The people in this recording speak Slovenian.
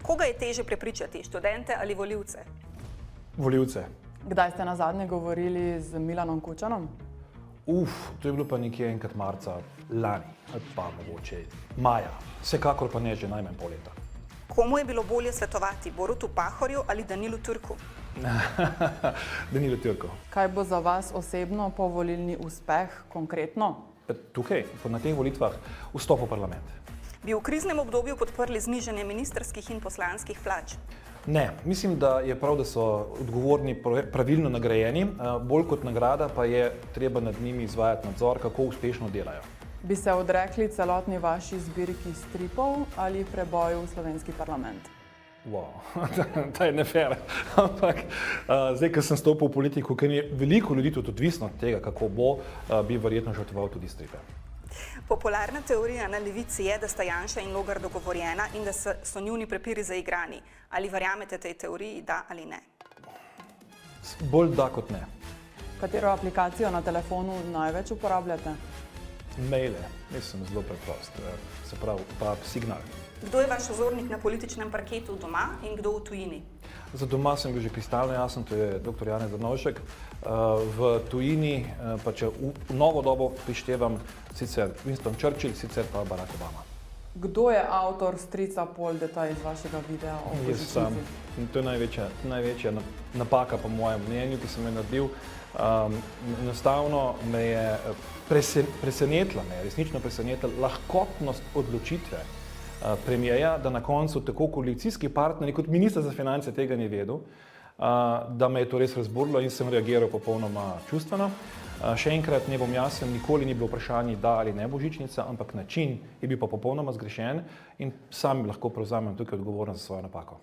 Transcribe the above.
Koga je teže prepričati, študente ali volivce? Volivce. Kdaj ste nazadnje govorili z Milanom Kučanom? To je bilo pa nekje enkrat marca lani, ali pa mogoče maja. Vsekakor pa ne že najmanj pol leta. Komu je bilo bolje svetovati, Borutu Pahorju ali Danilu Türku? Danilo Türku. Kaj bo za vas osebno povolilni uspeh konkretno? Tukaj, na teh volitvah, vstop v parlament. Bi v kriznem obdobju podprli znižanje ministrskih in poslanskih plač? Ne, mislim, da je prav, da so odgovorni pravilno nagrajeni, bolj kot nagrada pa je treba nad njimi izvajati nadzor, kako uspešno delajo. Bi se odrekli celotni vaši zbirki stripov ali preboju v slovenski parlament? Ta je nefer. Ampak zdaj, ko sem stopil v politiko, ker je veliko ljudi tudi odvisno od tega, kako bo, bi verjetno žrtvoval tudi stripe. Popularna teorija na levici je, da sta Janša in Logar dogovorjena in da so njuni prepiri zaigrani. Ali verjamete tej teoriji, da ali ne? Bolj da kot ne. Katero aplikacijo na telefonu največ uporabljate? Maile, mislim, zelo preprost, se pravi, pa Signal. Kdo je vaš vzornik na političnem parketu doma in kdo v tujini? Za doma sem bil že kristalno jasen, to je dr. Janez Drnovšek. V tujini, pa če v novo dobo prištevam, sicer Winston Churchill, sicer pa Barack Obama. Kdo je avtor strica Poldeta iz vašega videa o Jaz sam. In to je največja napaka po mojem mnenju, ki sem jo naredil. Enostavno me je resnično presenetila lahkotnost odločitve premierja, da na koncu tako koalicijski partnerji kot minister za finance tega ni vedel, da me je to res razburilo in sem reagiral popolnoma čustveno. Še enkrat, ne bom jasen, nikoli ni bilo vprašanje da ali ne božičnica, ampak način je bil pa popolnoma zgrešen in sam lahko prevzamem tukaj odgovornost za svojo napako.